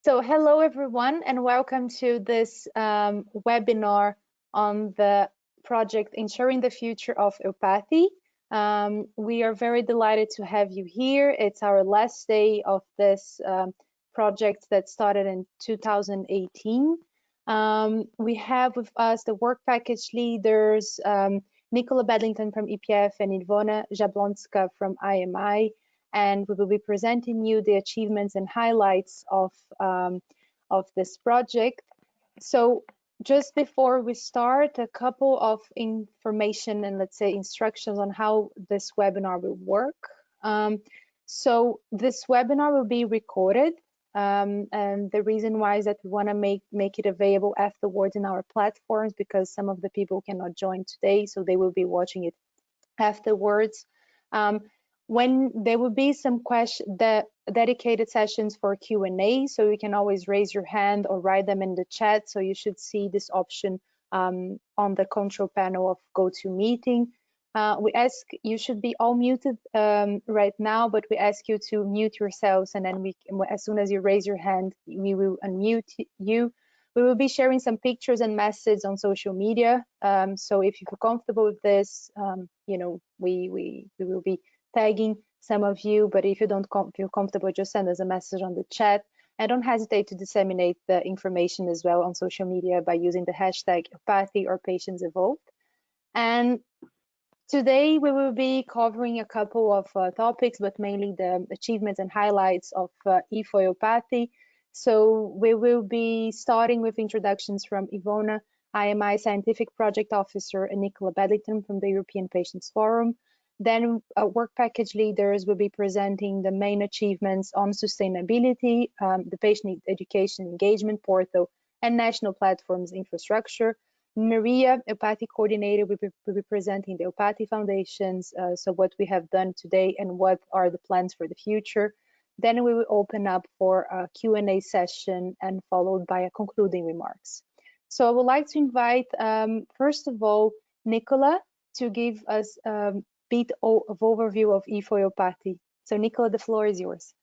So hello everyone and welcome to this webinar on the project Ensuring the Future of EUPATI. We are very delighted to have you here. It's our last day of this project that started in 2018. We have with us the work package leaders, Nicola Bedlington from EPF and Ivona Jablonska from IMI. And we will be presenting you the achievements and highlights of this project. So just before we start, a couple of information and let's say instructions on how this webinar will work. So this webinar will be recorded, and the reason why is that we want to make it available afterwards in our platforms because some of the people cannot join today, so they will be watching it afterwards. When there will be some dedicated sessions for Q&A, so you can always raise your hand or write them in the chat. So you should see this option on the control panel of GoToMeeting. We ask you should be all muted right now, but we ask you to mute yourselves, and then as soon as you raise your hand, we will unmute you. We will be sharing some pictures and messages on social media. So if you feel comfortable with this, you know, we will be tagging some of you, but if you don't feel comfortable, just send us a message on the chat. And don't hesitate to disseminate the information as well on social media by using the hashtag EUPATI or Patients Evolved. And today we will be covering a couple of topics, but mainly the achievements and highlights of EUPATI. So we will be starting with introductions from Ivona, IMI Scientific Project Officer, and Nicola Bedlington from the European Patients Forum. Then work package leaders will be presenting the main achievements on sustainability, the patient education engagement portal, and national platforms infrastructure. Maria, EUPATI coordinator, will be presenting the EUPATI Foundations, so what we have done today and what are the plans for the future. Then we will open up for a Q&A session and followed by a concluding remarks. So I would like to invite, first of all, Nicola to give us bit of overview of EUPATI. So Nicola, the floor is yours.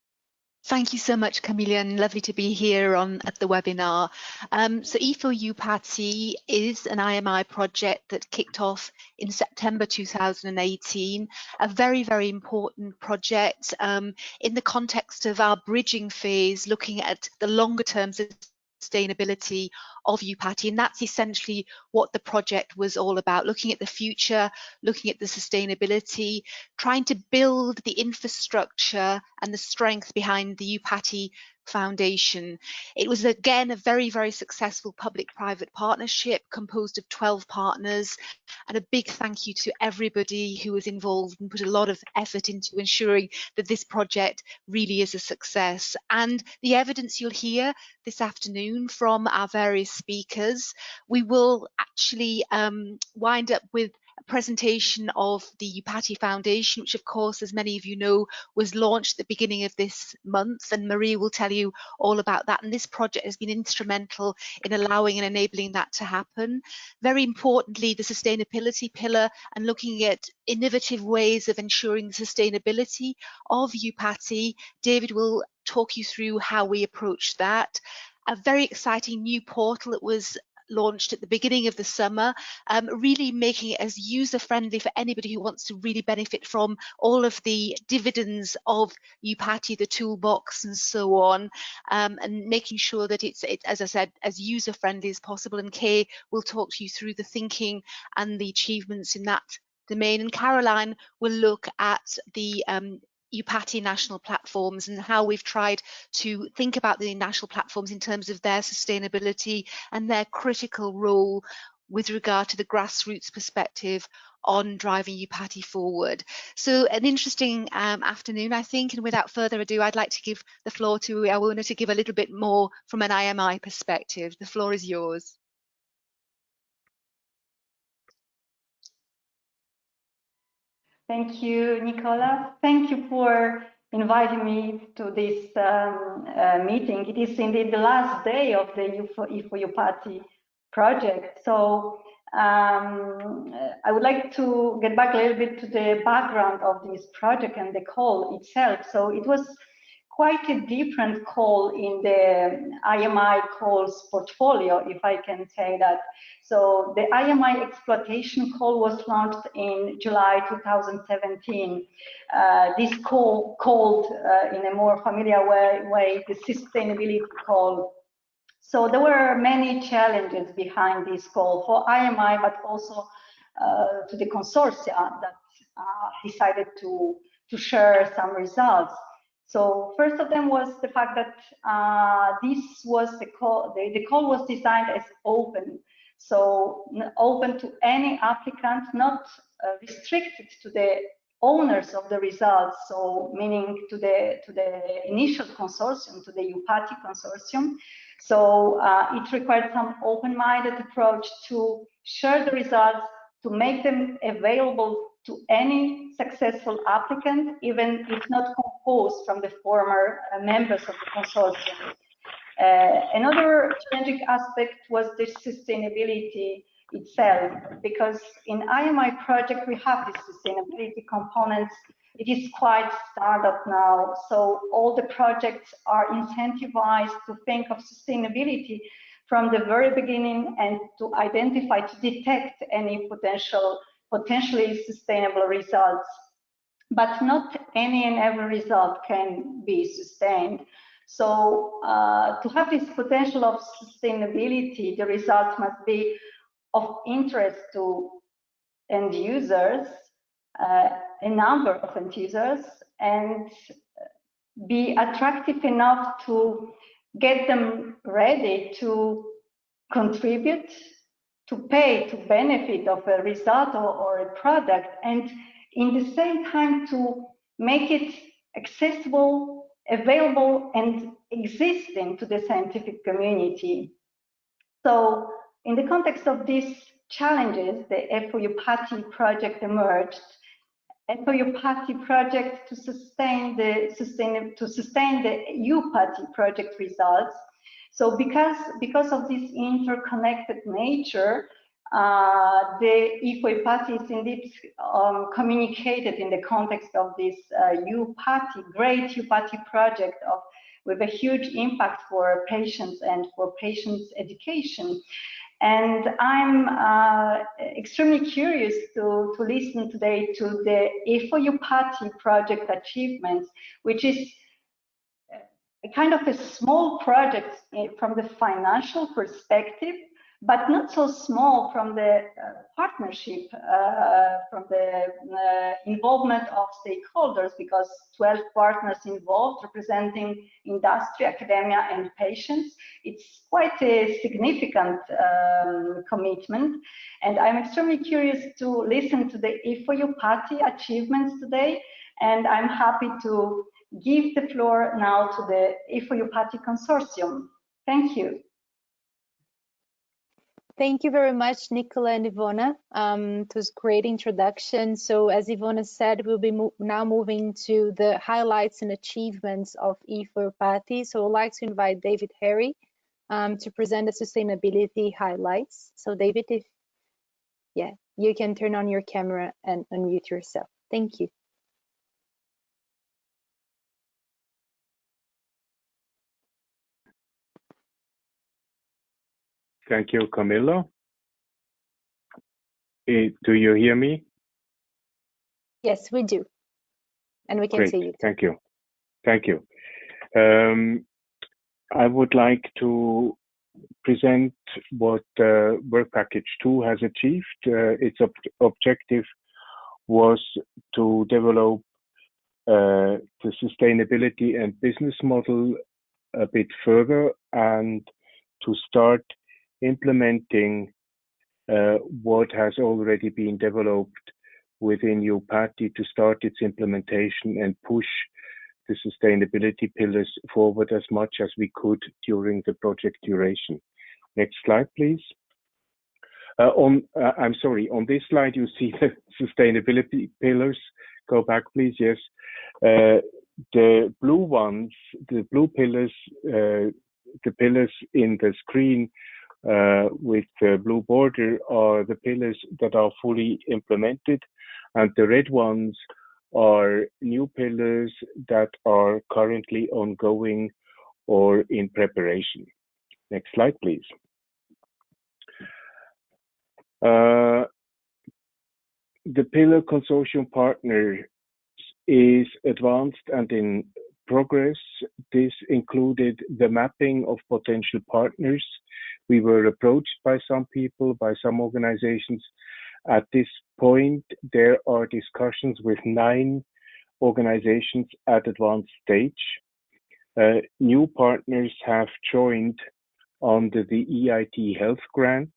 Thank you so much, Camilla, and lovely to be here at the webinar. So EUPATI is an IMI project that kicked off in September 2018, a very, very important project in the context of our bridging phase, looking at the longer term sustainability of EUPATI, and that's essentially what the project was all about, looking at the future, looking at the sustainability, trying to build the infrastructure and the strength behind the EUPATI Foundation. It was again a very, very successful public-private partnership composed of 12 partners, and a big thank you to everybody who was involved and put a lot of effort into ensuring that this project really is a success. And the evidence you'll hear this afternoon from our various speakers, we will actually wind up with a presentation of the EUPATI Foundation, which of course, as many of you know, was launched at the beginning of this month, and Marie will tell you all about that. And this project has been instrumental in allowing and enabling that to happen. Very importantly, the sustainability pillar and looking at innovative ways of ensuring the sustainability of EUPATI. David will talk you through how we approach that. A very exciting new portal that was launched at the beginning of the summer, really making it as user-friendly for anybody who wants to really benefit from all of the dividends of EUPATI, the toolbox and so on, and making sure that it's, as I said, as user-friendly as possible. And Kay will talk to you through the thinking and the achievements in that domain. And Caroline will look at the EUPATI national platforms and how we've tried to think about the national platforms in terms of their sustainability and their critical role with regard to the grassroots perspective on driving EUPATI forward. So an interesting afternoon, I think, and without further ado, I'd like to give the floor to Ivona to give a little bit more from an IMI perspective. The floor is yours. Thank you, Nicola. Thank you for inviting me to this meeting. It is indeed the last day of the EUPATI project. So I would like to get back a little bit to the background of this project and the call itself. So it was quite a different call in the IMI calls portfolio, if I can say that. So the IMI exploitation call was launched in July 2017. This call called in a more familiar way the sustainability call. So there were many challenges behind this call for IMI, but also to the consortia that decided to share some results. So first of them was the fact that this was the call was designed as open. So open to any applicant, not restricted to the owners of the results. So meaning to the initial consortium, to the EUPATI consortium. So it required some open-minded approach to share the results, to make them available to any successful applicant, even if not composed from the former members of the consortium. Another challenging aspect was the sustainability itself, because in IMI project we have the sustainability components. It is quite startup now, so all the projects are incentivized to think of sustainability from the very beginning and to identify, to detect any potentially sustainable results. But not any and every result can be sustained. So to have this potential of sustainability, the result must be of interest to end users, a number of end users, and be attractive enough to get them ready to contribute, to pay, to benefit of a result or a product, and in the same time to make it accessible, available, and existing to the scientific community. So in the context of these challenges, the EUPATI project emerged. EUPATI project to sustain the EUPATI project results. So because of this interconnected nature, the EUPATI is indeed communicated in the context of this great EUPATI project with a huge impact for patients and for patients' education. And I'm extremely curious to listen today to the EUPATI project achievements, which is a kind of a small project from the financial perspective, but not so small from the partnership, from the involvement of stakeholders, because 12 partners involved representing industry, academia, and patients. It's quite a significant commitment. And I'm extremely curious to listen to the EUPATI achievements today. And I'm happy to give the floor now to the EUPATI consortium. Thank you. Thank you very much, Nicola and Ivona. It was a great introduction. So as Ivona said, we'll be now moving to the highlights and achievements of EUPATI. So I'd like to invite David Harry to present the sustainability highlights. So David, you can turn on your camera and unmute yourself. Thank you. Thank you, Camilla. Do you hear me? Yes, we do. And we can see you. Thank you. Thank you. I would like to present what Work Package 2 has achieved. Its objective was to develop the sustainability and business model a bit further and to start implementing what has already been developed within EUPATI, to start its implementation and push the sustainability pillars forward as much as we could during the project duration. Next slide, please. I'm sorry, on this slide you see the sustainability pillars. Go back, please. Yes. The blue ones, the blue pillars, the pillars in the screen with the blue border are the pillars that are fully implemented, and the red ones are new pillars that are currently ongoing or in preparation. Next slide, please. The pillar consortium partner is advanced and in progress. This included the mapping of potential partners. We were approached by some people, by some organizations. At this point, there are discussions with 9 organizations at advanced stage. New partners have joined under the EIT Health Grant.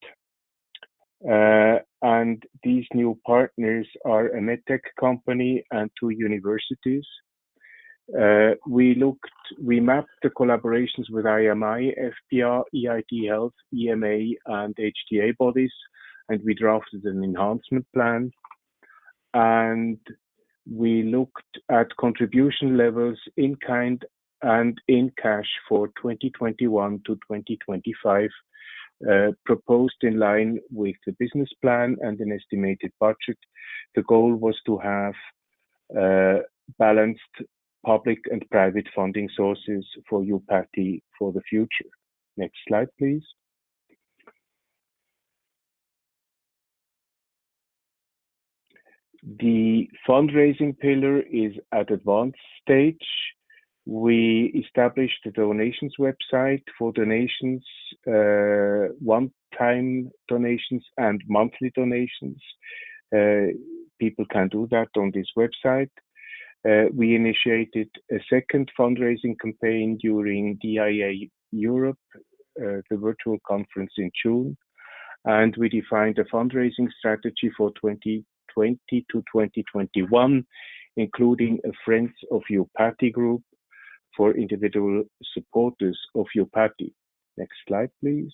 And these new partners are a medtech company and 2 universities. We mapped the collaborations with IMI, FPA, EIT Health, EMA, and HTA bodies, and we drafted an enhancement plan. And we looked at contribution levels in kind and in cash for 2021 to 2025. Proposed in line with the business plan and an estimated budget. The goal was to have balanced public and private funding sources for EUPATI for the future. Next slide, please. The fundraising pillar is at advanced stage. We established the donations website for donations, one-time donations and monthly donations. People can do that on this website. We initiated a second fundraising campaign during DIA Europe, the virtual conference in June. And we defined a fundraising strategy for 2020 to 2021, including a Friends of EUPATI group for individual supporters of EUPATI. Next slide, please.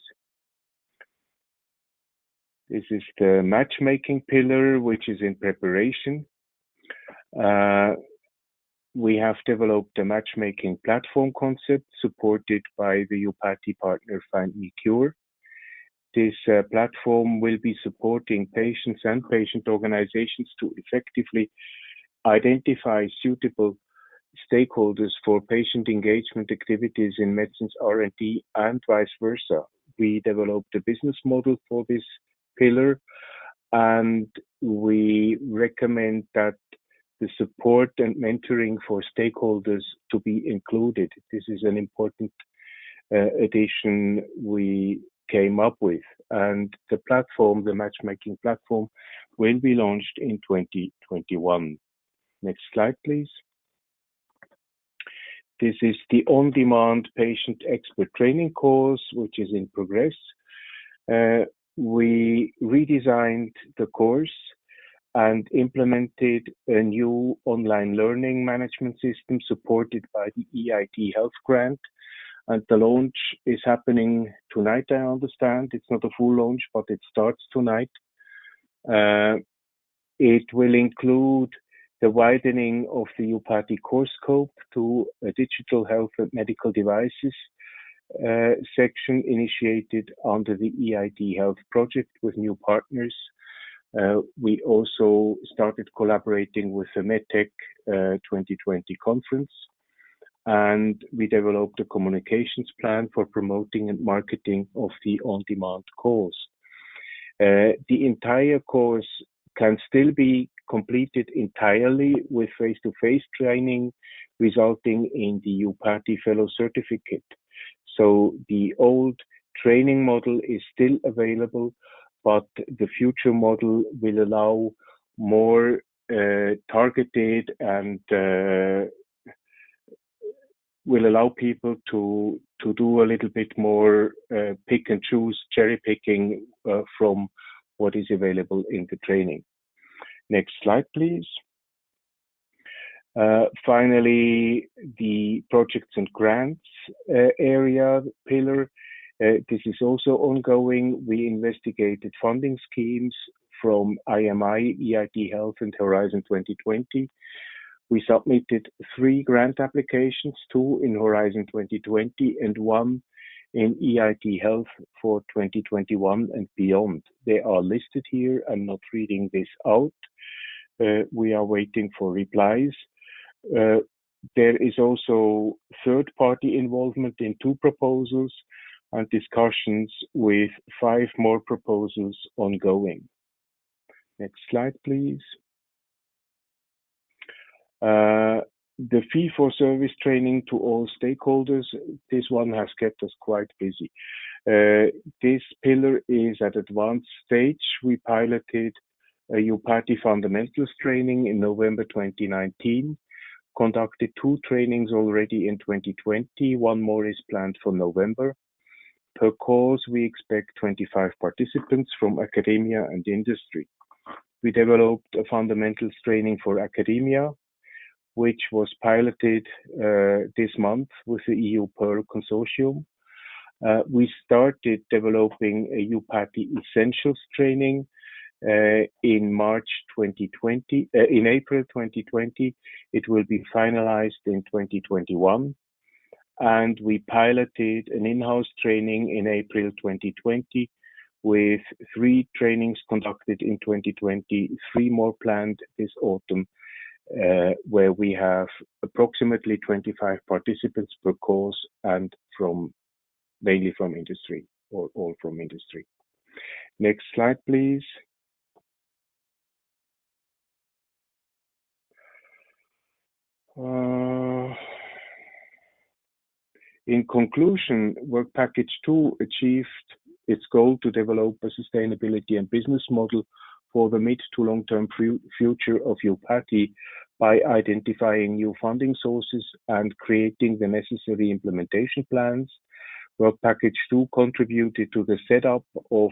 This is the matchmaking pillar, which is in preparation. We have developed a matchmaking platform concept supported by the EUPATI partner Find Me Cure. This platform will be supporting patients and patient organizations to effectively identify suitable stakeholders for patient engagement activities in medicines R&D and vice versa. We developed a business model for this pillar, and we recommend that the support and mentoring for stakeholders to be included. This is an important addition we came up with, and the platform, the matchmaking platform, will be launched in 2021. Next slide, please. This is the on-demand patient expert training course, which is in progress. We redesigned the course and implemented a new online learning management system supported by the EIT Health Grant. And the launch is happening tonight, I understand. It's not a full launch, but it starts tonight. It will include the widening of the EUPATI course scope to a digital health and medical devices section initiated under the EIT Health project with new partners. We also started collaborating with the MedTech 2020 conference, and we developed a communications plan for promoting and marketing of the on-demand course. The entire course can still be completed entirely with face-to-face training, resulting in the EUPATI Fellow Certificate. So the old training model is still available, but the future model will allow more targeted and will allow people to do a little bit more pick and choose, cherry picking from what is available in the training. Next slide, please. Finally, the projects and grants area pillar. This is also ongoing. We investigated funding schemes from IMI, EIT Health, and Horizon 2020. We submitted 3 grant applications, 2 in Horizon 2020 and 1 in EIT Health for 2021 and beyond. They are listed here. I'm not reading this out. we are waiting for replies. There is also third-party involvement in 2 proposals and discussions with 5 more proposals ongoing. Next slide, please. The fee-for-service training to all stakeholders, this one has kept us quite busy. This pillar is at advanced stage. We piloted a EUPATI fundamentals training in November 2019, conducted 2 trainings already in 2020, 1 more is planned for November. Per course, we expect 25 participants from academia and industry. We developed a fundamentals training for academia, which was piloted this month with the EU Pearl Consortium. We started developing a EUPATI Essentials training in April 2020. It will be finalized in 2021. And we piloted an in-house training in April 2020 with 3 trainings conducted in 2020, 3 more planned this autumn, where we have approximately 25 participants per course and mainly from industry, or all from industry. Next slide, please. In conclusion, Work Package 2 achieved its goal to develop a sustainability and business model for the mid to long-term future of EUPATI by identifying new funding sources and creating the necessary implementation plans. Work Package 2 contributed to the setup of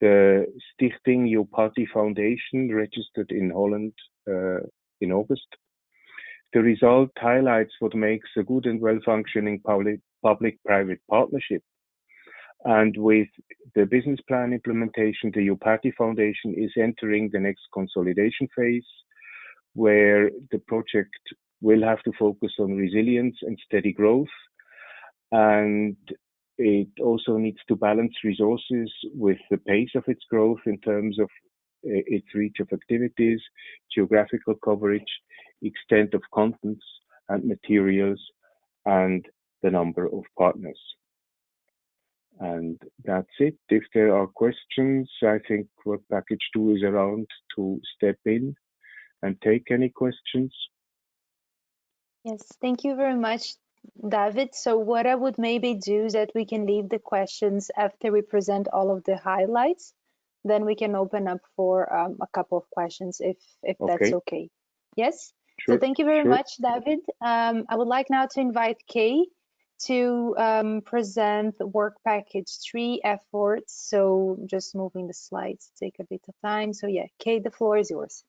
the Stichting EUPATI Foundation, registered in Holland in August. The result highlights what makes a good and well-functioning public-private partnership. And with the business plan implementation, the EUPATI Foundation is entering the next consolidation phase, where the project will have to focus on resilience and steady growth. And it also needs to balance resources with the pace of its growth in terms of its reach of activities, geographical coverage, extent of contents and materials, and the number of partners. And that's it. If there are questions, I think Work Package 2 is around to step in and take any questions. Yes, thank you very much, David. So what I would maybe do is that we can leave the questions after we present all of the highlights. Then we can open up for a couple of questions if that's okay. Yes? Sure. So thank you very much, David. I would like now to invite Kay to present the Work Package 3 efforts. So just moving the slides, take a bit of time. So yeah, Kay, the floor is yours.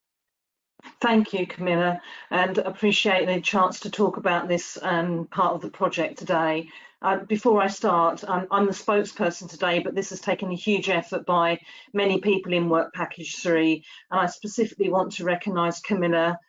Thank you, Camilla, and appreciate the chance to talk about this part of the project today. Before I start, I'm the spokesperson today, but this has taken a huge effort by many people in Work Package 3, and I specifically want to recognise Camilla,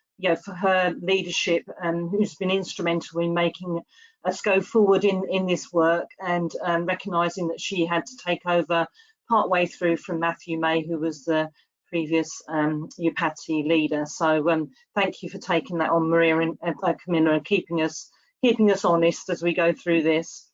for her leadership, who's been instrumental in making us go forward in this work, and recognising that she had to take over partway through from Matthew May, who was the previous EUPATI leader. So thank you for taking that on, Maria and Camilla, and keeping us honest as we go through this.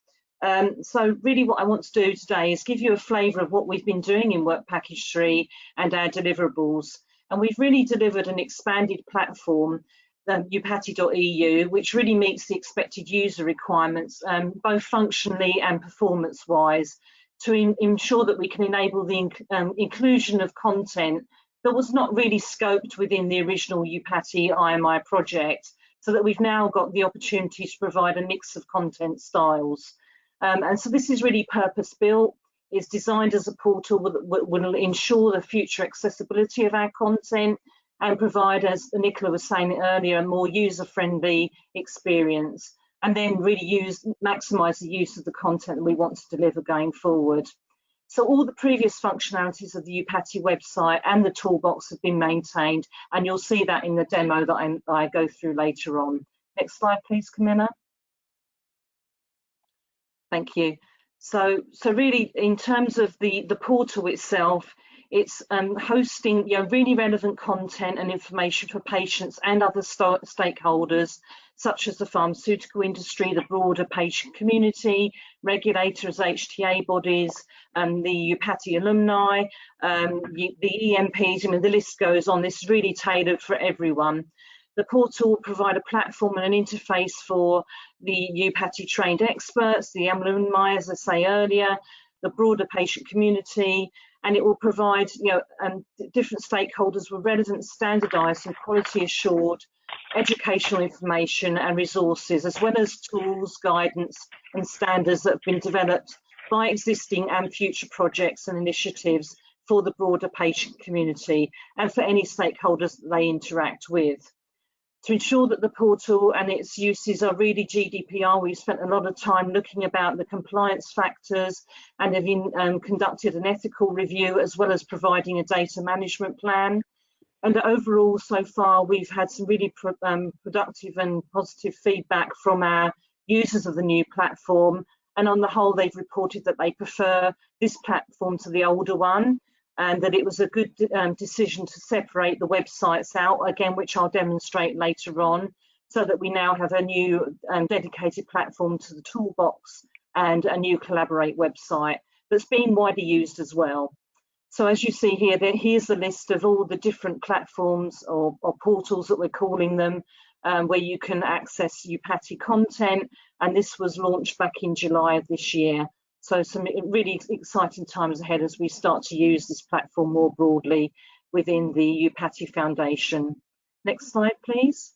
So really what I want to do today is give you a flavour of what we've been doing in Work Package 3 and our deliverables. And we've really delivered an expanded platform, EUPATI.eu, which really meets the expected user requirements, both functionally and performance-wise, to ensure that we can enable the inclusion of content that was not really scoped within the original EUPATI IMI project, so that we've now got the opportunity to provide a mix of content styles. And so this is really purpose-built. It's designed as a portal that will ensure the future accessibility of our content and provide, as Nicola was saying earlier, a more user-friendly experience, and then really maximise the use of the content that we want to deliver going forward. So all the previous functionalities of the EUPATI website and the toolbox have been maintained, and you'll see that in the demo that I go through later on. Next slide, please, Camilla. Thank you. So really, in terms of the portal itself, It's hosting really relevant content and information for patients and other stakeholders, such as the pharmaceutical industry, the broader patient community, regulators, HTA bodies, the EUPATI alumni, the EMPs. I mean, the list goes on. This is really tailored for everyone. The portal will provide a platform and an interface for the EUPATI trained experts, the alumni, as I say earlier, the broader patient community, and it will provide different stakeholders with relevant, standardised and quality assured educational information and resources, as well as tools, guidance and standards that have been developed by existing and future projects and initiatives for the broader patient community and for any stakeholders that they interact with. To ensure that the portal and its uses are really GDPR, we've spent a lot of time looking about the compliance factors and have conducted an ethical review, as well as providing a data management plan. And overall, so far, we've had some really productive and positive feedback from our users of the new platform. And on the whole, they've reported that they prefer this platform to the older one, and that it was a good decision to separate the websites out, again, which I'll demonstrate later on, so that we now have a new dedicated platform to the toolbox and a new Collaborate website that's being widely used as well. So as you see here, here's the list of all the different platforms or portals that we're calling them, where you can access EUPATI content, and this was launched back in July of this year. So some really exciting times ahead as we start to use this platform more broadly within the EUPATI Foundation. Next slide, please.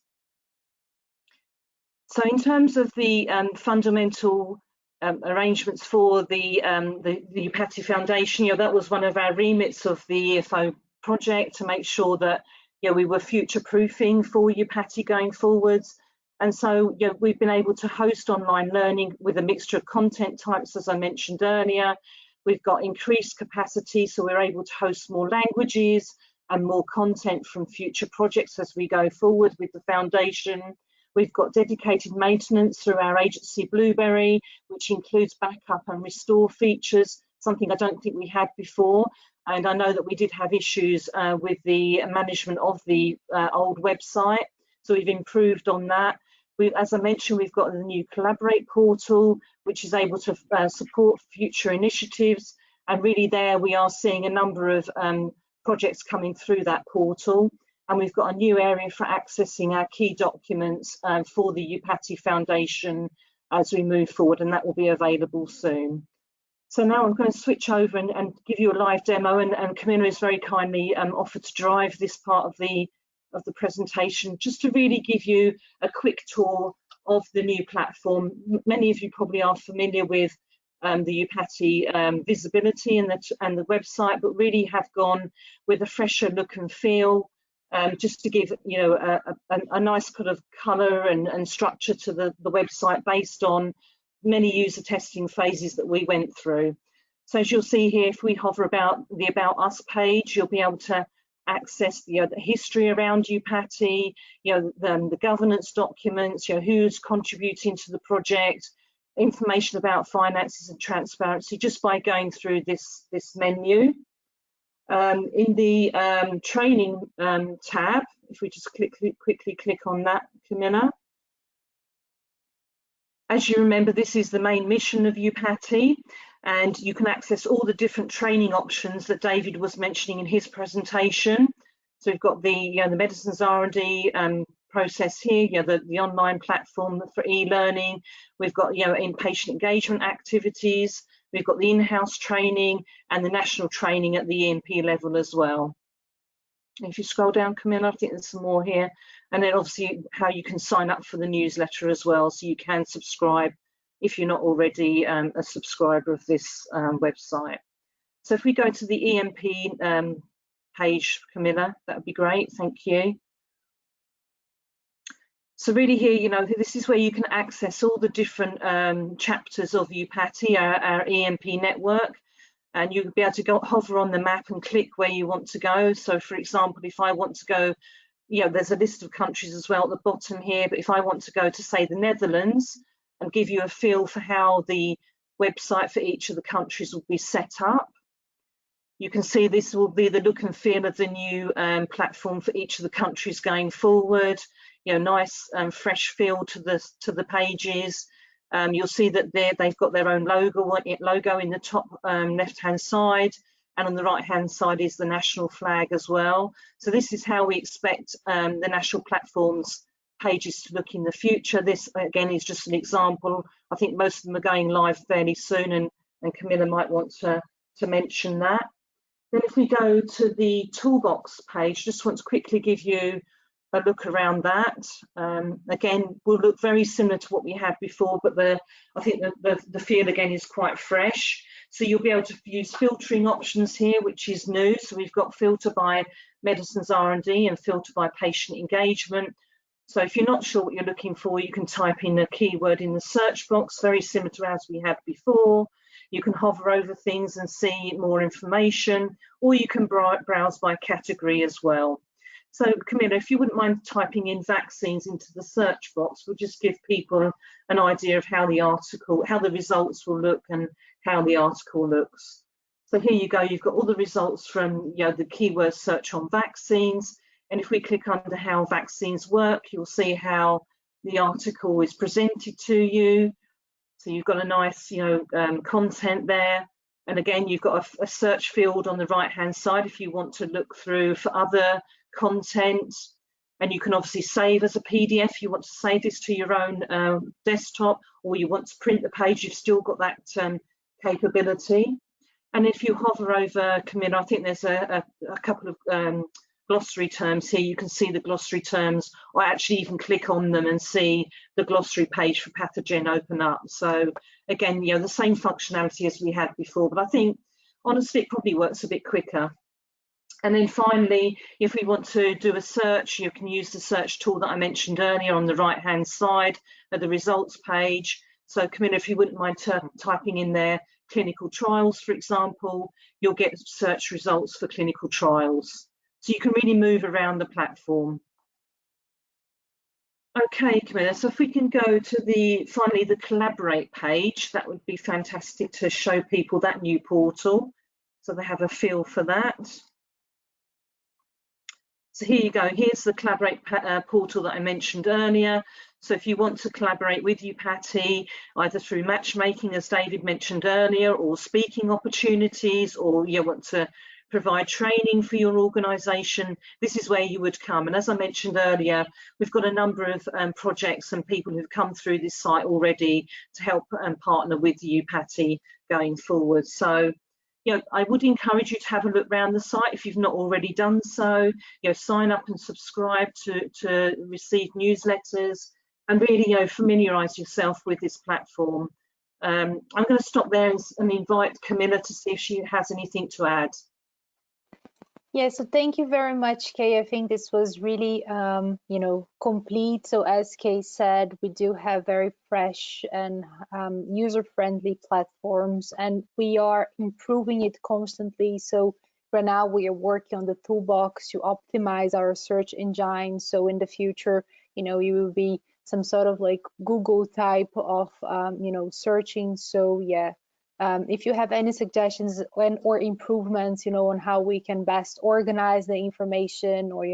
So in terms of the fundamental arrangements for the EUPATI Foundation, that was one of our remits of the EFO project, to make sure that we were future-proofing for EUPATI going forwards. And so we've been able to host online learning with a mixture of content types, as I mentioned earlier. We've got increased capacity, so we're able to host more languages and more content from future projects as we go forward with the foundation. We've got dedicated maintenance through our agency Blueberry, which includes backup and restore features, something I don't think we had before. And I know that we did have issues with the management of the old website, so we've improved on that. As I mentioned, we've got the new Collaborate portal, which is able to support future initiatives. And really there we are seeing a number of projects coming through that portal. And we've got a new area for accessing our key documents for the EUPATI Foundation as we move forward, and that will be available soon. So now I'm going to switch over and give you a live demo, and Camilla has very kindly offered to drive this part of the presentation, just to really give you a quick tour of the new platform. Many of you probably are familiar with the EUPATI visibility and the website, but really have gone with a fresher look and feel, just to give a nice kind of colour and structure to the website based on many user testing phases that we went through. So as you'll see here, if we hover about the About Us page, you'll be able to access the history around EUPATI, the governance documents, who's contributing to the project, information about finances and transparency, just by going through this menu. In the training tab, if we just quickly click on that, Camilla. As you remember, this is the main mission of EUPATI, and you can access all the different training options that David was mentioning in his presentation. So we've got the medicines R&D process here, the online platform for e-learning. We've got inpatient engagement activities. We've got the in-house training and the national training at the EMP level as well. If you scroll down, Camilla, I think there's some more here. And then obviously how you can sign up for the newsletter as well, so you can subscribe if you're not already a subscriber of this website. So if we go to the EMP page, Camilla, that would be great, thank you. So really here, this is where you can access all the different chapters of EUPATI, our EMP network. And you'll be able to hover on the map and click where you want to go. So for example, if I want to go, there's a list of countries as well at the bottom here, but if I want to go to, say, the Netherlands, and give you a feel for how the website for each of the countries will be set up, You can see this will be the look and feel of the new platform for each of the countries going forward. You know, nice fresh feel to the pages. You'll see that they've got their own logo in the top left-hand side, and on the right-hand side is the national flag as well. So this is how we expect the national platforms pages to look in the future. This again is just an example. I think most of them are going live fairly soon, and Camilla might want to mention that. Then if we go to the toolbox page, just want to quickly give you a look around that. Again, will look very similar to what we had before, but I think the feel again is quite fresh. So you'll be able to use filtering options here, which is new. So we've got filter by medicines R&D and filter by patient engagement. So if you're not sure what you're looking for, you can type in a keyword in the search box, very similar to as we had before. You can hover over things and see more information, or you can browse by category as well. So Camilla, if you wouldn't mind typing in vaccines into the search box, we'll just give people an idea of how the results will look and how the article looks. So here you go, you've got all the results from the keyword search on vaccines. And if we click under how vaccines work, you'll see how the article is presented to you. So you've got a nice, content there. And again, you've got a search field on the right-hand side if you want to look through for other content. And you can obviously save as a PDF. You want to save this to your own desktop, or you want to print the page, you've still got that capability. And if you hover over, Camilla, I think there's a couple of glossary terms here. You can see the glossary terms, or actually even click on them and see the glossary page for pathogen open up. So again, the same functionality as we had before, but I think honestly it probably works a bit quicker. And then finally, if we want to do a search, you can use the search tool that I mentioned earlier on the right-hand side of the results page. So Camilla, if you wouldn't mind typing in there clinical trials, for example, you'll get search results for clinical trials. So you can really move around the platform. Okay, Camilla, so if we can go to finally the collaborate page, that would be fantastic to show people that new portal so they have a feel for that. So here you go, here's the collaborate portal that I mentioned earlier. So if you want to collaborate with EUPATI, either through matchmaking, as David mentioned earlier, or speaking opportunities, or you want to provide training for your organisation, this is where you would come. And as I mentioned earlier, we've got a number of projects and people who've come through this site already to help partner with EUPATI going forward. So I would encourage you to have a look around the site if you've not already done so. Sign up and subscribe to receive newsletters and really familiarise yourself with this platform. I'm going to stop there and invite Camilla to see if she has anything to add. Yeah, so thank you very much, Kay. I think this was really, complete. So as Kay said, we do have very fresh and user-friendly platforms, and we are improving it constantly. So right now we are working on the toolbox to optimize our search engine. So in the future, you will be some sort of like Google type of, searching. So yeah. If you have any suggestions or improvements, on how we can best organize the information, or,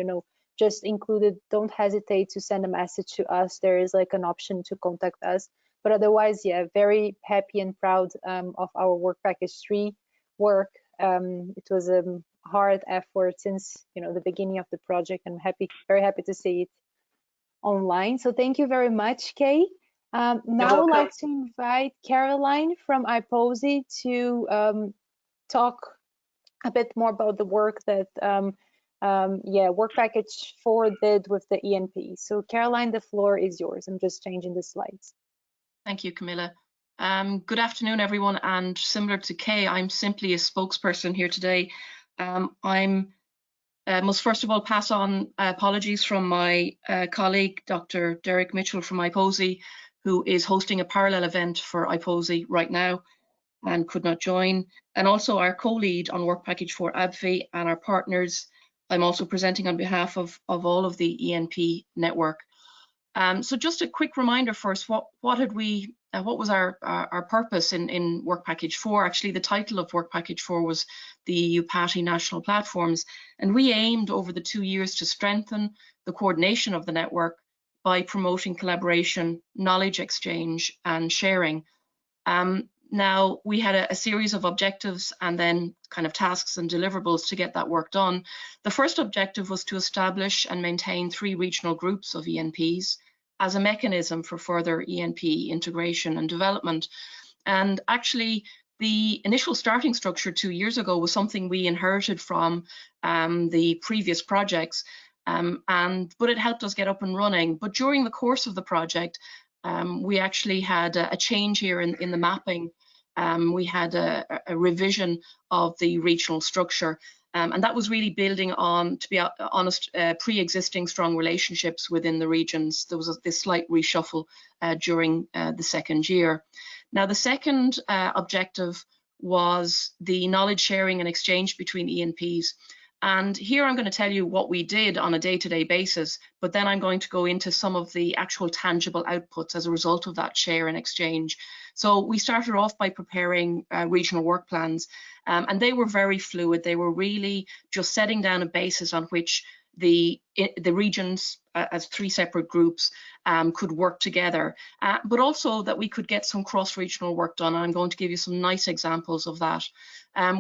just include it, don't hesitate to send a message to us. There is like an option to contact us. But otherwise, yeah, very happy and proud of our work package 3 work. It was a hard effort since, the beginning of the project, and very happy to see it online. So thank you very much, Kay. Now I would like to invite Caroline from EUPATI to talk a bit more about the work that work package 4 did with the ENP. So Caroline, the floor is yours. I'm just changing the slides. Thank you, Camilla. Good afternoon, everyone. And similar to Kay, I'm simply a spokesperson here today. I must first of all pass on apologies from my colleague, Dr. Derek Mitchell from EUPATI, who is hosting a parallel event for EUPATI right now and could not join. And also our co-lead on Work Package 4 ABFI and our partners. I'm also presenting on behalf of all of the ENP network. So just a quick reminder first, what had we what was our purpose in Work Package 4? Actually, the title of Work Package 4 was the EUPATI National Platforms, and we aimed over the 2 years to strengthen the coordination of the network by promoting collaboration, knowledge exchange, and sharing. Now, we had a series of objectives and then kind of tasks and deliverables to get that work done. The first objective was to establish and maintain 3 regional groups of ENPs as a mechanism for further ENP integration and development. And actually, the initial starting structure 2 years ago was something we inherited from the previous projects, but it helped us get up and running. But during the course of the project, we actually had a change here in the mapping. We had a revision of the regional structure, and that was really building on, to be honest, pre-existing strong relationships within the regions. There was this slight reshuffle during the second year. Now, the second objective was the knowledge sharing and exchange between ENPs. And here I'm going to tell you what we did on a day-to-day basis, but then I'm going to go into some of the actual tangible outputs as a result of that share and exchange. So we started off by preparing regional work plans, and they were very fluid. They were really just setting down a basis on which the regions as 3 separate groups could work together, but also that we could get some cross-regional work done. And I'm going to give you some nice examples of that.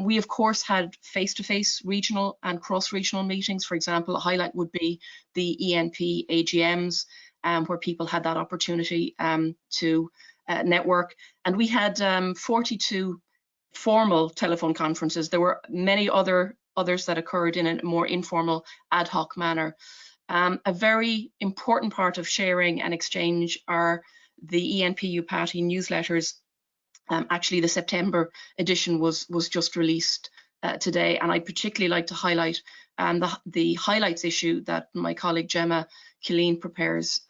We, of course, had face-to-face regional and cross-regional meetings. For example, a highlight would be the ENP AGMs, where people had that opportunity to network. And we had 42 formal telephone conferences. There were many others that occurred in a more informal, ad hoc manner. A very important part of sharing and exchange are the ENP EUPATI newsletters. Actually, the September edition was just released today, and I'd particularly like to highlight the highlights issue that my colleague Gemma Killeen prepares,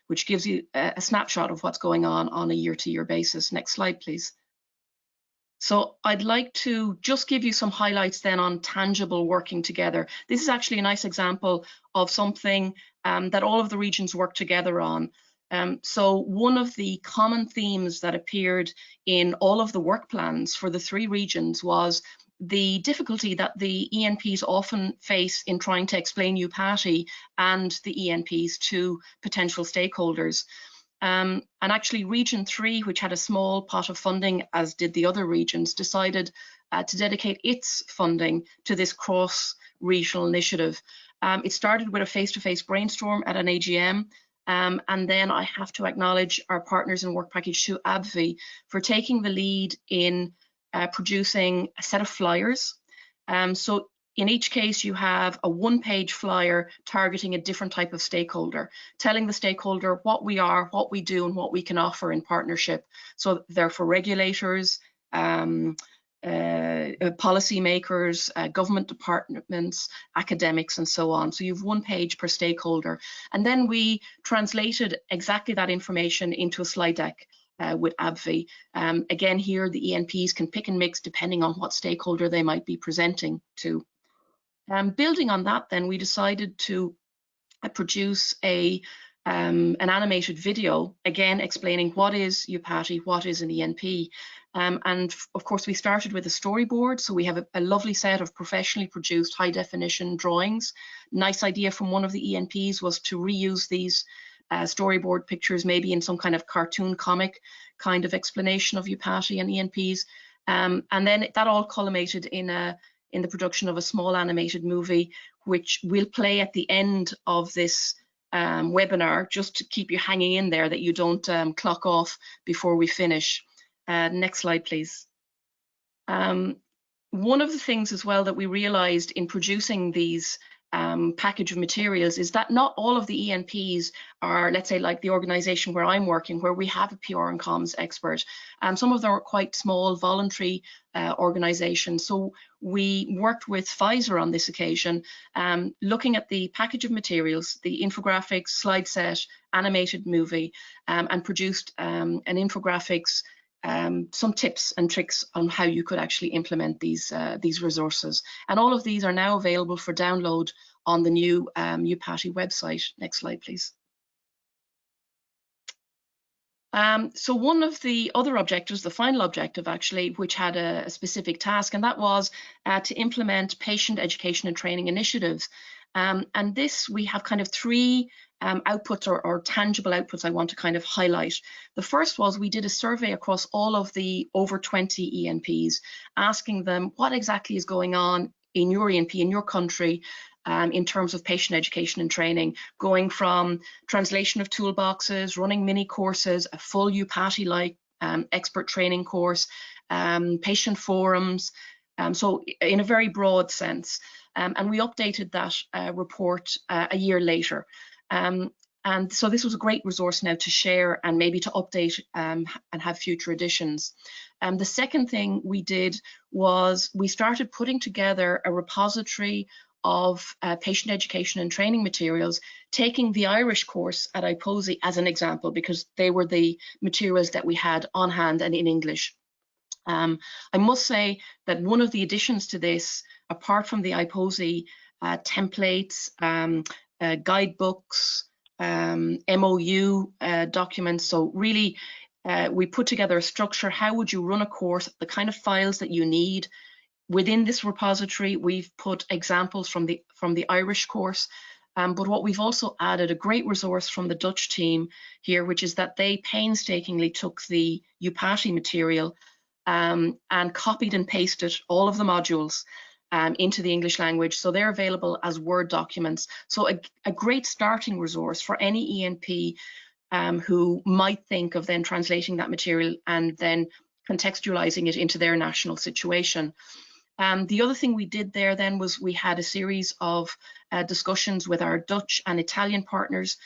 which gives you a snapshot of what's going on a year-to-year basis. Next slide, please. So I'd like to just give you some highlights then on tangible working together. This is actually a nice example of something that all of the regions work together on. So one of the common themes that appeared in all of the work plans for the 3 regions was the difficulty that the ENPs often face in trying to explain EUPATI and the ENPs to potential stakeholders. And actually Region 3, which had a small pot of funding, as did the other regions, decided to dedicate its funding to this cross-regional initiative. It started with a face-to-face brainstorm at an AGM, and then I have to acknowledge our partners in Work Package 2, ABVI, for taking the lead in producing a set of flyers. So in each case, you have a 1-page flyer targeting a different type of stakeholder, telling the stakeholder what we are, what we do, and what we can offer in partnership. So they're for regulators, policymakers, government departments, academics, and so on. So you have 1 page per stakeholder. And then we translated exactly that information into a slide deck with ABVI. Again, here the ENPs can pick and mix depending on what stakeholder they might be presenting to. Building on that, then we decided to produce an animated video, again explaining what is EUPATI, what is an ENP. And of course, we started with a storyboard. So we have a lovely set of professionally produced high definition drawings. Nice idea from one of the ENPs was to reuse these storyboard pictures, maybe in some kind of cartoon comic kind of explanation of EUPATI and ENPs. And then that all culminated in the production of a small animated movie, which will play at the end of this webinar, just to keep you hanging in there, that you don't clock off before we finish. Next slide, please. One of the things as well that we realized in producing these package of materials is that not all of the ENPs are, let's say, like the organization where I'm working, where we have a PR and comms expert. Some of them are quite small, voluntary organizations. So we worked with Pfizer on this occasion, looking at the package of materials, the infographics, slide set, animated movie, and produced an infographics, some tips and tricks on how you could actually implement these resources. And all of these are now available for download on the new EUPATI website. Next slide, please. So one of the other objectives, the final objective actually, which had a specific task, and that was to implement patient education and training initiatives. And this, we have kind of three outputs or tangible outputs I want to kind of highlight. The first was we did a survey across all of the over 20 ENPs, asking them what exactly is going on in your ENP, in your country, in terms of patient education and training, going from translation of toolboxes, running mini courses, a full EUPATI-like expert training course, patient forums, so in a very broad sense. And we updated that report a year later. And so this was a great resource now to share and maybe to update and have future editions. The second thing we did was we started putting together a repository of patient education and training materials, taking the Irish course at EUPATI as an example, because they were the materials that we had on hand and in English. I must say that one of the additions to this, apart from the EUPATI templates, guidebooks, MOU documents, so really we put together a structure. How would you run a course, the kind of files that you need. Within this repository, we've put examples from the Irish course, but what we've also added, a great resource from the Dutch team here, which is that they painstakingly took the EUPATI material and copied and pasted all of the modules into the English language, so they're available as Word documents. So a great starting resource for any ENP who might think of then translating that material and then contextualizing it into their national situation. The other thing we did there then was we had a series of discussions with our Dutch and Italian partners,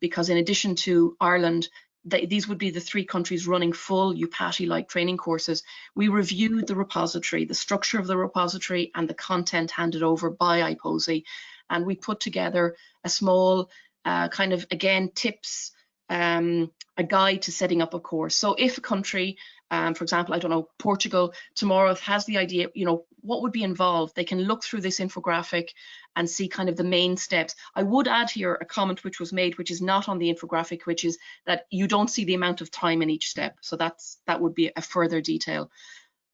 because in addition to Ireland, these would be the three countries running full EUPATI-like training courses. We reviewed the repository, the structure of the repository and the content handed over by EUPATI, and we put together a small kind of, again, tips, a guide to setting up a course. So if a country, for example, I don't know, Portugal tomorrow has the idea, you know, what would be involved, they can look through this infographic and see kind of the main steps. I would add here a comment which was made, which is not on the infographic, which is that you don't see the amount of time in each step. So that would be a further detail.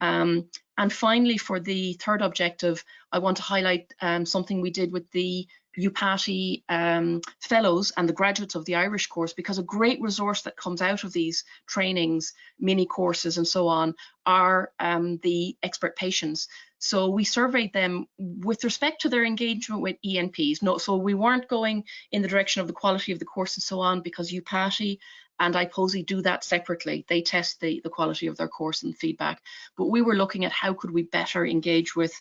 And finally, for the third objective, I want to highlight something we did with the EUPATI fellows and the graduates of the Irish course, because a great resource that comes out of these trainings, mini courses and so on, are the expert patients. So we surveyed them with respect to their engagement with ENPs. So we weren't going in the direction of the quality of the course and so on, because EUPATI and EUPATI do that separately. They test the quality of their course and feedback. But we were looking at how could we better engage with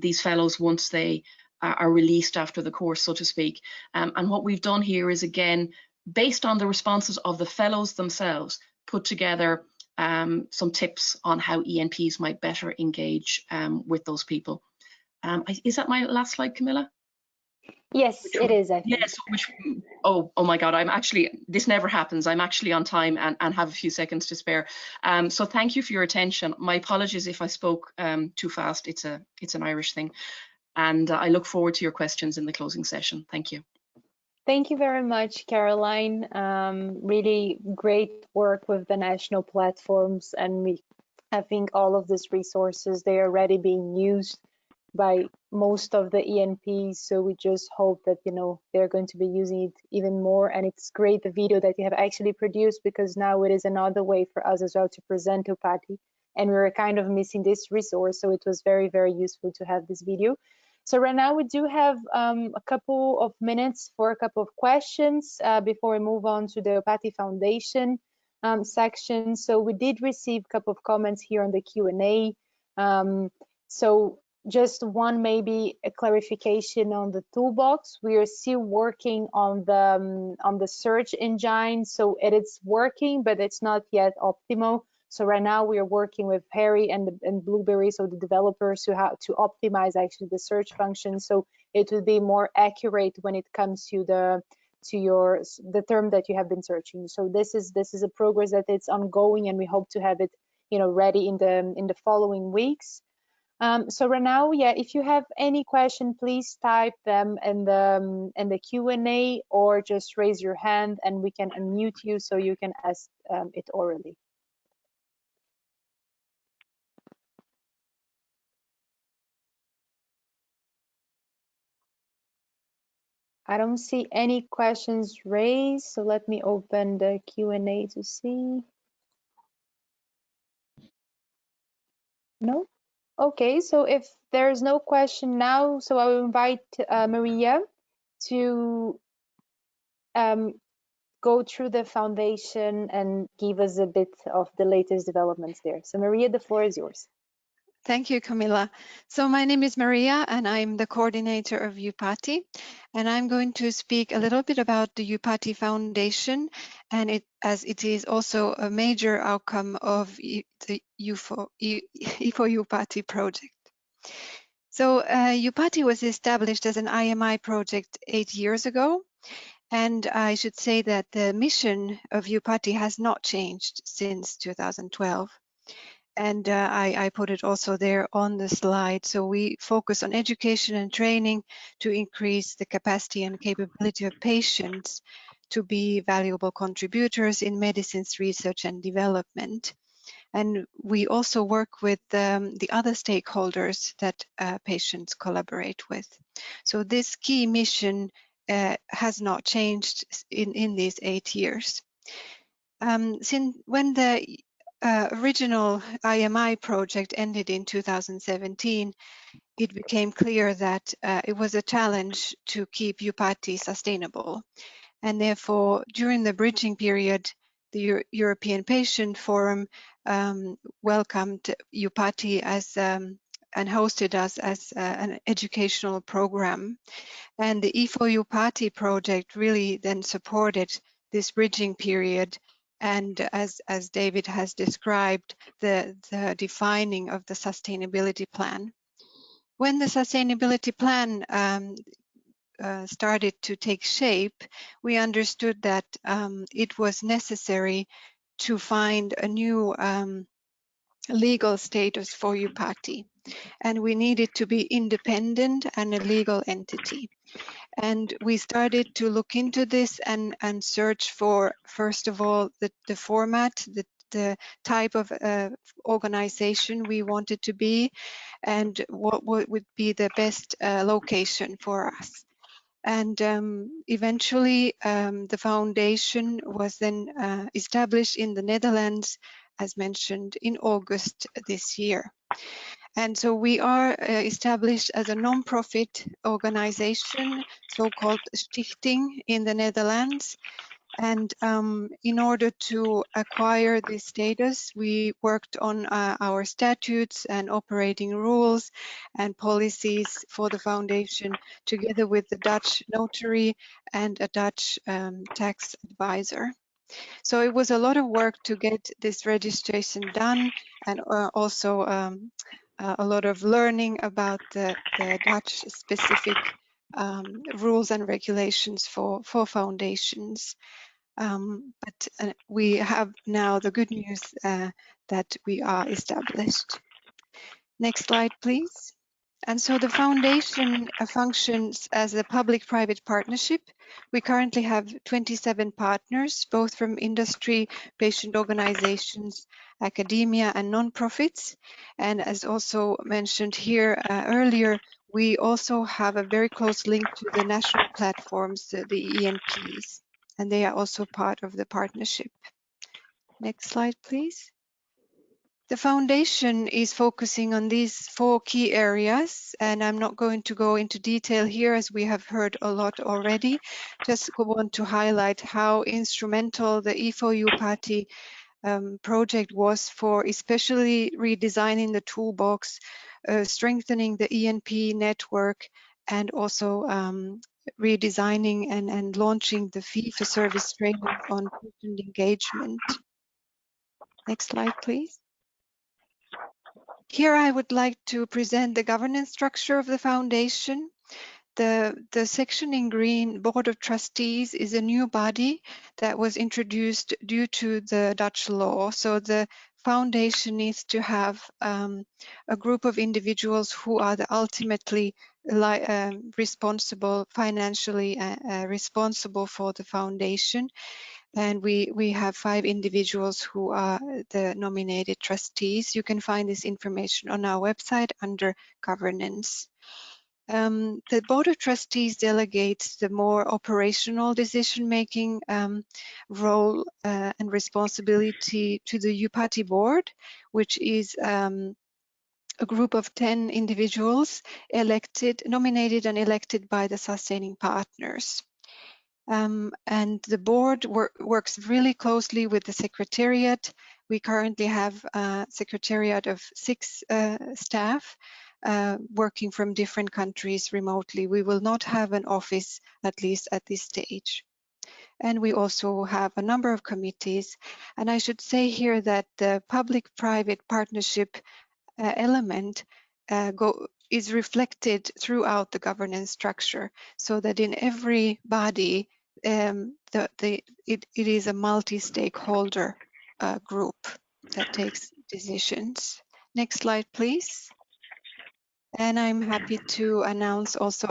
these fellows once they are released after the course, so to speak. And what we've done here is, again, based on the responses of the fellows themselves, put together some tips on how ENPs might better engage with those people. Is that my last slide, Camilla? Yes, it is, I think. Yes, oh my God, this never happens. I'm actually on time and have a few seconds to spare. So thank you for your attention. My apologies if I spoke too fast. It's an Irish thing. And I look forward to your questions in the closing session. Thank you. Thank you very much, Caroline. Really great work with the national platforms, and I think all of these resources, they are already being used by most of the ENPs, so we just hope that, you know, they're going to be using it even more. And it's great, the video that you have actually produced, because now it is another way for us as well to present EUPATI, and we were kind of missing this resource, so it was very, very useful to have this video. So right now we do have a couple of minutes for a couple of questions before we move on to the EUPATI Foundation section. So we did receive a couple of comments here on the Q&A. So just one, maybe a clarification on the toolbox. We are still working on the search engine, so it is working, but it's not yet optimal. So right now we are working with Harry and Blueberry, so the developers, who have to optimize actually the search function, so it will be more accurate when it comes to the term that you have been searching. So this is a progress that it's ongoing, and we hope to have it, you know, ready in the following weeks. So right now, yeah, if you have any question, please type them in the Q&A or just raise your hand and we can unmute you so you can ask it orally. I don't see any questions raised, so let me open the Q&A to see. No? Okay, so if there's no question now, so I will invite Maria to go through the foundation and give us a bit of the latest developments there. So Maria, the floor is yours. Thank you, Camilla. So my name is Maria and I'm the coordinator of EUPATI, and I'm going to speak a little bit about the EUPATI Foundation, and as it is also a major outcome of the EUPATI project. So EUPATI was established as an IMI project 8 years ago, and I should say that the mission of EUPATI has not changed since 2012. And I put it also there on the slide. So we focus on education and training to increase the capacity and capability of patients to be valuable contributors in medicines research and development. And we also work with the other stakeholders that patients collaborate with. So this key mission has not changed in these 8 years. Since when the original IMI project ended in 2017, it became clear that it was a challenge to keep EUPATI sustainable. And therefore, during the bridging period, the European Patient Forum welcomed EUPATI as and hosted us as an educational program. And the E4EUPATI project really then supported this bridging period, and as David has described, the defining of the sustainability plan. When the sustainability plan started to take shape, we understood that it was necessary to find a new legal status for EUPATI, and we needed to be independent and a legal entity. And we started to look into this and search for, first of all, the format, the type of organization we wanted to be, and what would be the best location for us. And eventually, the foundation was then established in the Netherlands, as mentioned, in August this year. And so we are established as a non-profit organization, so-called stichting in the Netherlands. And in order to acquire this status, we worked on our statutes and operating rules and policies for the foundation, together with the Dutch notary and a Dutch tax advisor. So it was a lot of work to get this registration done, and also a lot of learning about the Dutch specific rules and regulations for foundations. But we have now the good news that we are established. Next slide, please. And so the foundation functions as a public-private partnership. We currently have 27 partners, both from industry, patient organizations, academia, and non-profits. And as also mentioned here earlier, we also have a very close link to the national platforms, the ENPs, and they are also part of the partnership. Next slide, please. The foundation is focusing on these 4 key areas, and I'm not going to go into detail here as we have heard a lot already. Just want to highlight how instrumental the E4EUPATI project was for especially redesigning the toolbox, strengthening the ENP network, and also redesigning and launching the fee-for-service training on patient engagement. Next slide, please. Here I would like to present the governance structure of the foundation. The section in green, Board of Trustees, is a new body that was introduced due to the Dutch law. So the foundation needs to have a group of individuals who are ultimately responsible, financially responsible for the foundation. And we have 5 individuals who are the nominated trustees. You can find this information on our website under governance. The Board of Trustees delegates the more operational decision-making role and responsibility to the EUPATI Board, which is a group of 10 individuals nominated and elected by the sustaining partners. And the board works really closely with the secretariat. We currently have a secretariat of 6 staff working from different countries remotely. We will not have an office, at least at this stage. And we also have a number of committees. And I should say here that the public-private partnership element is reflected throughout the governance structure, so that in every body it is a multi-stakeholder group that takes decisions. Next slide, please. And I'm happy to announce also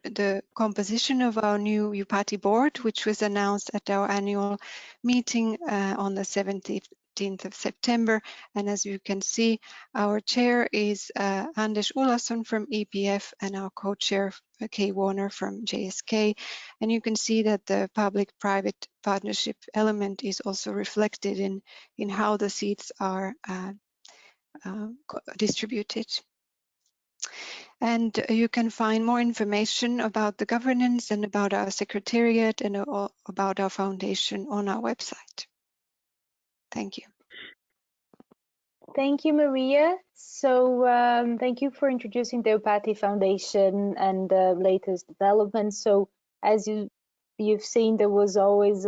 the composition of our new EUPATI board, which was announced at our annual meeting on the 17th of September. And as you can see, our chair is Anders Olausson from EPF and our co-chair Kay Warner from JSK. And you can see that the public-private partnership element is also reflected in how the seats are distributed. And you can find more information about the governance and about our secretariat and about our foundation on our website. Thank you. Thank you, Maria. So thank you for introducing the EUPATI Foundation and the latest developments. So as you've seen, there was always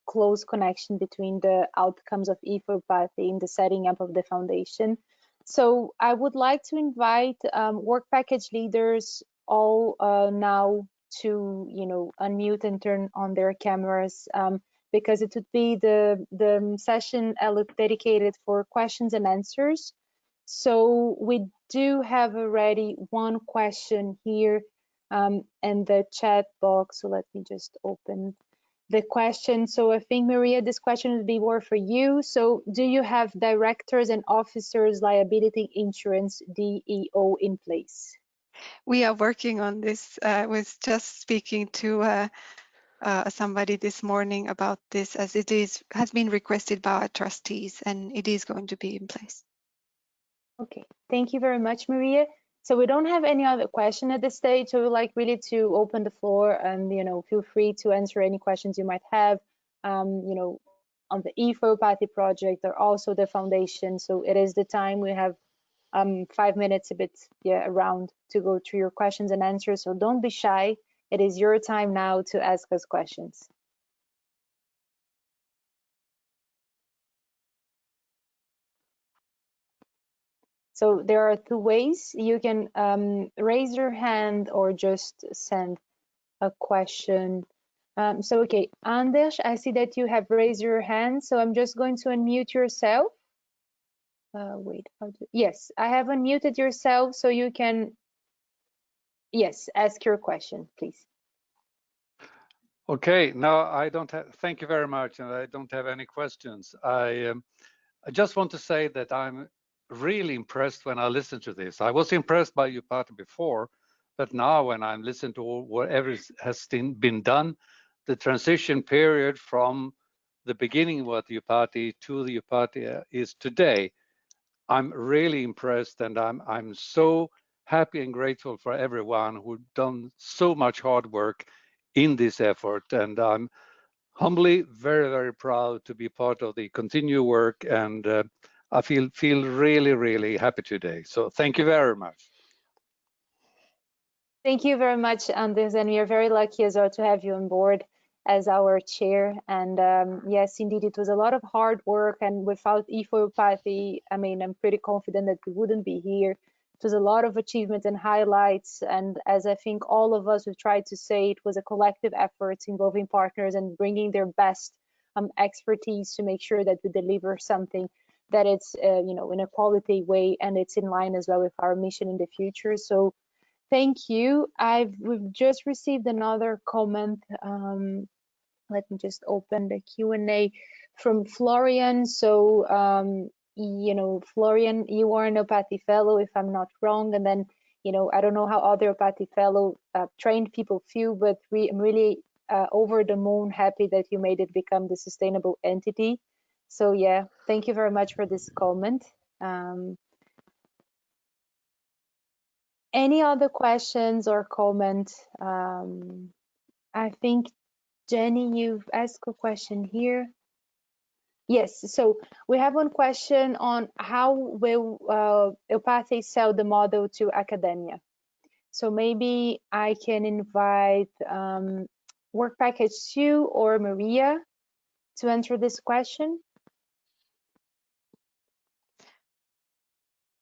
close connection between the outcomes of EUPATI in the setting up of the foundation. So I would like to invite work package leaders all now to unmute and turn on their cameras, because it would be the session dedicated for questions and answers. So we do have already one question here in the chat box. So let me just open the question. So I think, Maria, this question would be more for you. So do you have directors and officers liability insurance, DEO, in place? We are working on this. I was just speaking to somebody this morning about this, as it has been requested by our trustees, and it is going to be in place. Okay, thank you very much, Maria. So we don't have any other question at this stage, so we'd like really to open the floor and feel free to answer any questions you might have on the EUPATI project or also the foundation. So it is the time. We have 5 minutes a bit around to go through your questions and answers, so don't be shy. It is your time now to ask us questions. So there are 2 ways. You can raise your hand or just send a question. So, okay, Anders, I see that you have raised your hand, so I'm just going to unmute yourself. Wait, yes, I have unmuted yourself, so you can, yes, ask your question, please. Okay, no, I don't have, thank you very much, and I don't have any questions. I just want to say that I'm really impressed when I listen to this. I was impressed by EUPATI before, but now when I'm listening to whatever has been done, the transition period from the beginning what EUPATI to the EUPATI is today, I'm really impressed, and I'm so happy and grateful for everyone who've done so much hard work in this effort, and I'm humbly very, very proud to be part of the continued work, and I feel really, really happy today. So thank you very much. Thank you very much, Anders, and we are very lucky as well to have you on board as our chair. And yes, indeed, it was a lot of hard work, and without EUPATI, I mean, I'm pretty confident that we wouldn't be here. It was a lot of achievements and highlights, and as I think all of us have tried to say, it was a collective effort involving partners and bringing their best expertise to make sure that we deliver something that it's you know, in a quality way, and it's in line as well with our mission in the future. So thank you. We've just received another comment. Let me just open the Q&A from Florian. So you know, Florian, you are an EUPATI fellow, if I'm not wrong, and then, you know, I don't know how other EUPATI fellow trained people feel, but I'm really over the moon happy that you made it become the sustainable entity. So yeah, thank you very much for this comment. Any other questions or comments? I think, Jenny, you've asked a question here. Yes, so we have one question on how will EUPATI sell the model to academia. So maybe I can invite Work Package 2 or Maria to answer this question.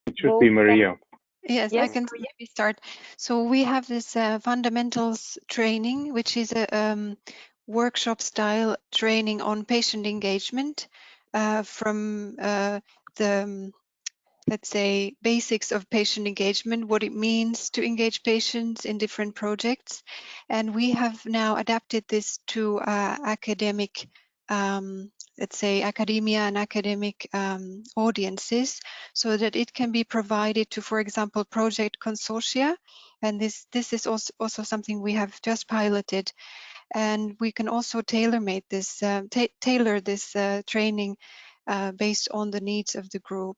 It should be Maria. Yes, Yes, I can maybe start. So we have this fundamentals training, which is a workshop style training on patient engagement from the let's say, basics of patient engagement, what it means to engage patients in different projects. And we have now adapted this to academic, let's say, academia and academic audiences, so that it can be provided to, for example, project consortia. And this is also something we have just piloted. And we can also tailor this training based on the needs of the group,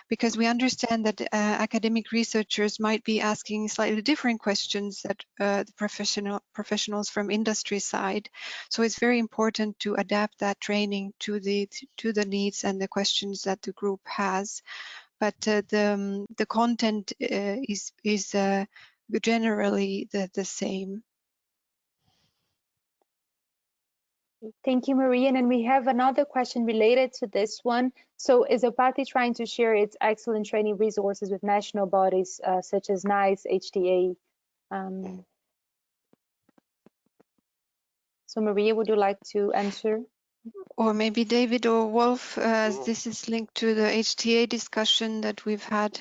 because we understand that academic researchers might be asking slightly different questions that the professionals from industry side. So it's very important to adapt that training to the needs and the questions that the group has. But the content is generally the same. thank you, Maria. And then we have another question related to this one. So is EUPATI trying to share its excellent training resources with national bodies such as NICE, HTA? So Maria, would you like to answer? Or maybe David or Wolf, as this is linked to the HTA discussion that we've had.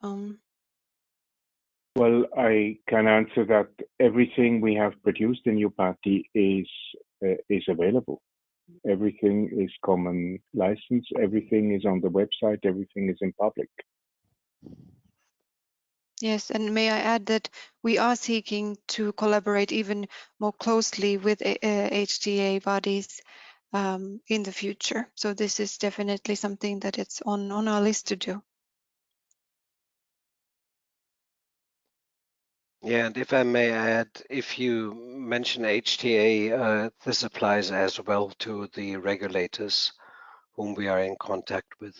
Well, I can answer that. Everything we have produced in EUPATI is available. Everything is common license. Everything is on the website. Everything is in public. Yes, and may I add that we are seeking to collaborate even more closely with HTA bodies in the future. So this is definitely something that it's on our list to do. Yeah, and if I may add, if you mention HTA, this applies as well to the regulators whom we are in contact with.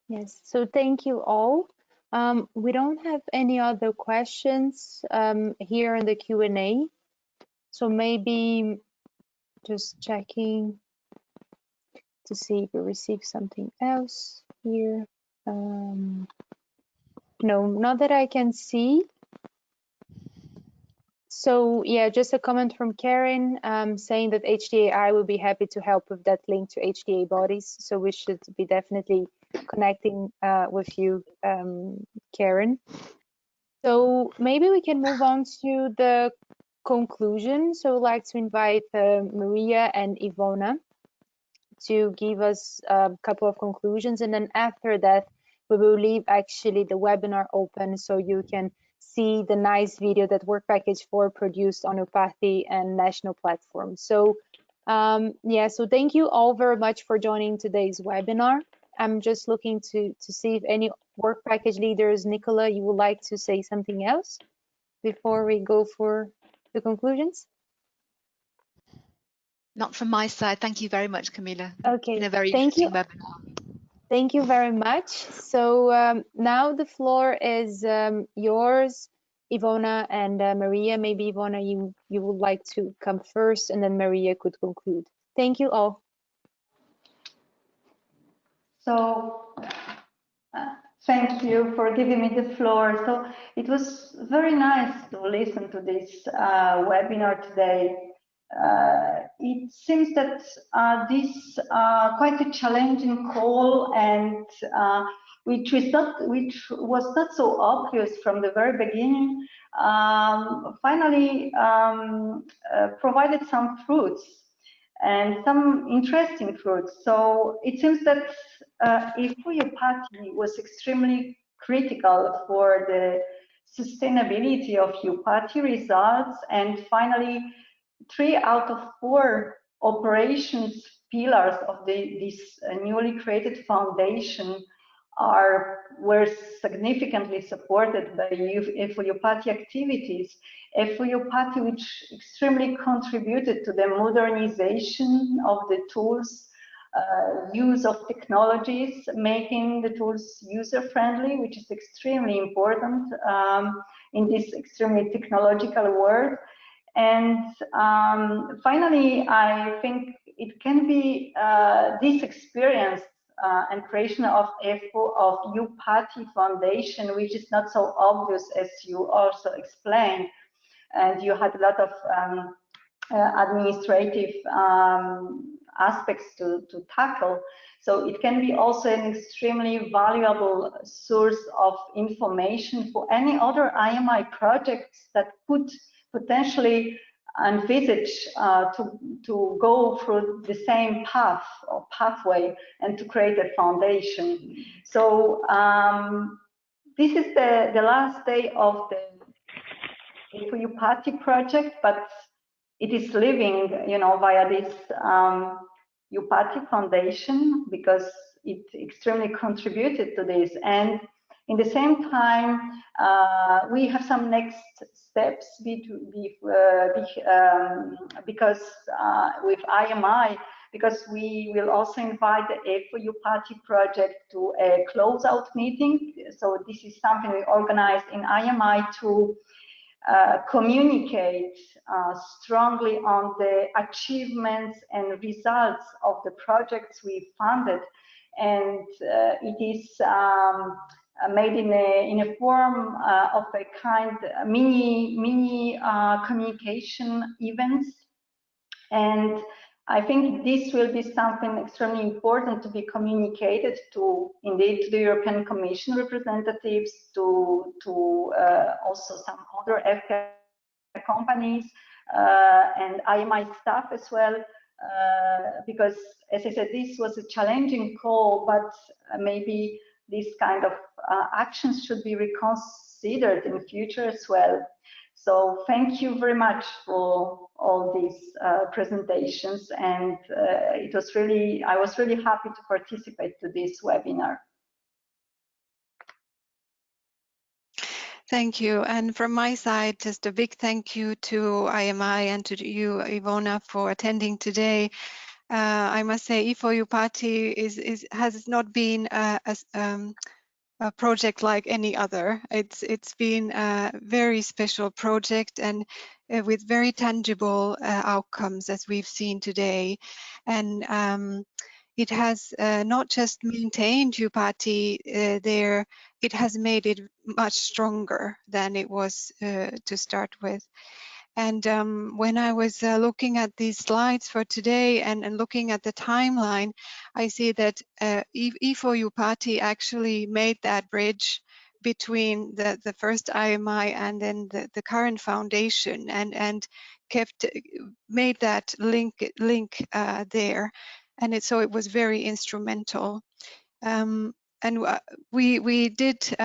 Yes, so thank you all. We don't have any other questions here in the Q&A. So maybe just checking to see if we received something else here. No, not that I can see. So yeah, just a comment from Karen saying that HDAI will be happy to help with that link to HDA bodies. So we should be definitely connecting with you, Karen. So maybe we can move on to the conclusion. So I'd like to invite Maria and Ivona to give us a couple of conclusions, and then after that we will leave actually the webinar open so you can see the nice video that Work Package 4 produced on EUPATI and national platforms. So yeah, so thank you all very much for joining today's webinar. I'm just looking to see if any Work Package leaders, Nicola, you would like to say something else before we go for the conclusions? Not from my side. Thank you very much, Camilla. Okay, It's been a very thank you. interesting webinar. Thank you very much. So now the floor is yours, Ivona and Maria. Maybe Ivona, you would like to come first, and then Maria could conclude. Thank you all. So thank you for giving me the floor. So it was very nice to listen to this webinar today. it seems that this quite a challenging call, and which was not so obvious from the very beginning, finally provided some fruits, and some interesting fruits. So it seems that EUPATI was extremely critical for the sustainability of EUPATI results, and finally 3 out of 4 operations pillars of this newly created foundation were significantly supported by EUPATI activities. EUPATI, which extremely contributed to the modernization of the tools, use of technologies, making the tools user-friendly, which is extremely important in this extremely technological world. And finally, I think it can be this experience and creation of EUPATI Foundation, which is not so obvious as you also explained, and you had a lot of administrative aspects to tackle. So it can be also an extremely valuable source of information for any other IMI projects that could potentially envisage to go through the same path or pathway and to create a foundation. So this is the last day of the EUPATI project, but it is living, via this EUPATI Foundation, because it extremely contributed to this. And in the same time, we have some next steps because with IMI, because we will also invite the EUPATI project to a closeout meeting. So this is something we organized in IMI to communicate strongly on the achievements and results of the projects we funded, and it is made in a form of a kind mini communication events. And I think this will be something extremely important to be communicated to, indeed, to the European Commission representatives, to also some other FPI companies and IMI staff as well, because, as I said, this was a challenging call, but maybe this kind of actions should be reconsidered in the future as well. So thank you very much for all these presentations, and I was really happy to participate to this webinar. Thank you. And from my side, just a big thank you to IMI and to you, Ivona, for attending today. I must say, EUPATI has not been a project like any other. It's been a very special project, and with very tangible outcomes, as we've seen today. And it has not just maintained EUPATI there, it has made it much stronger than it was to start with. And when I was looking at these slides for today and looking at the timeline, I see that EUPATI actually made that bridge between the first IMI and then the current foundation, and made that link there. And so it was very instrumental. And we did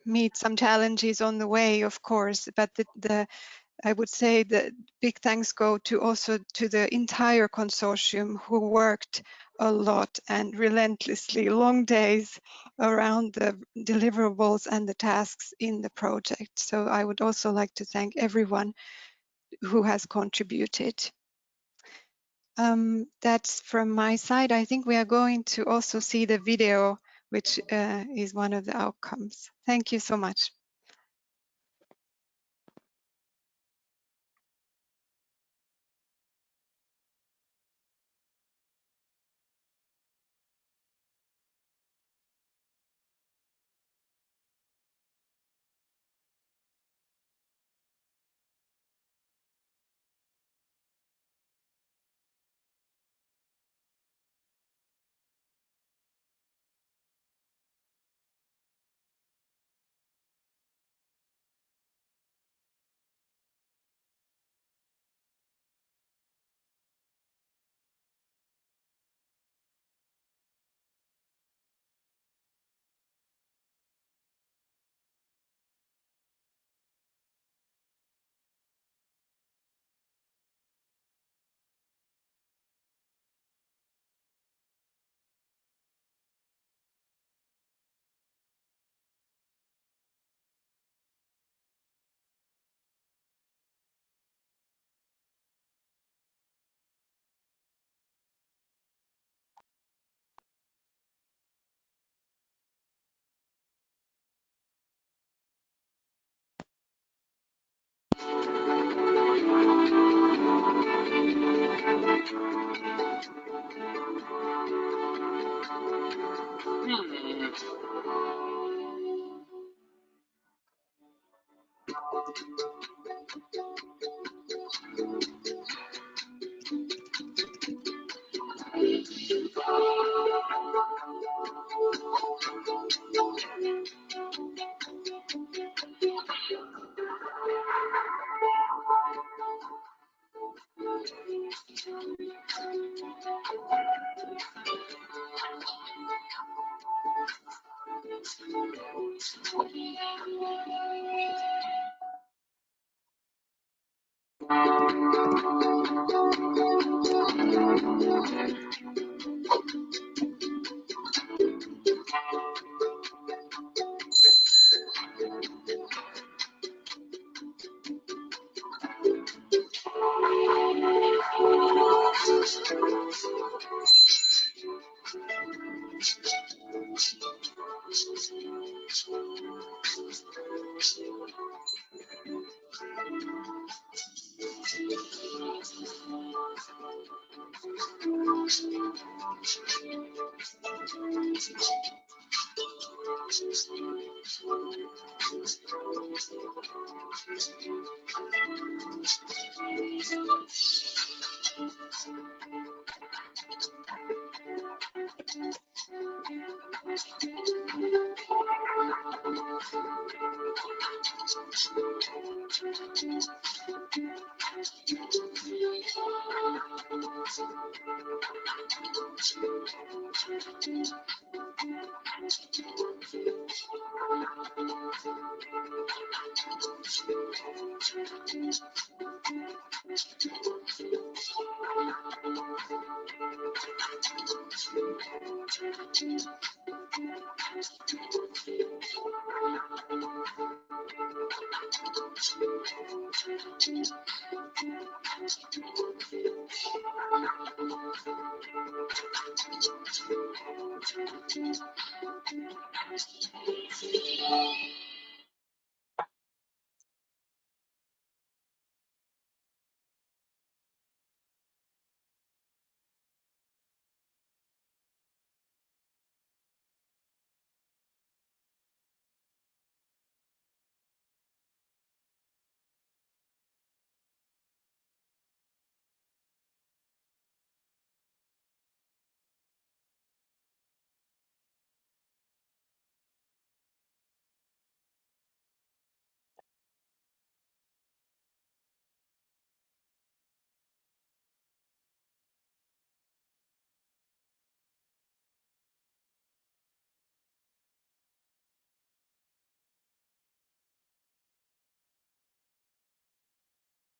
meet some challenges on the way, of course, but I would say that big thanks go also to the entire consortium, who worked a lot and relentlessly, long days around the deliverables and the tasks in the project. So I would also like to thank everyone who has contributed. That's from my side. I think we are going to also see the video, which is one of the outcomes. Thank you so much.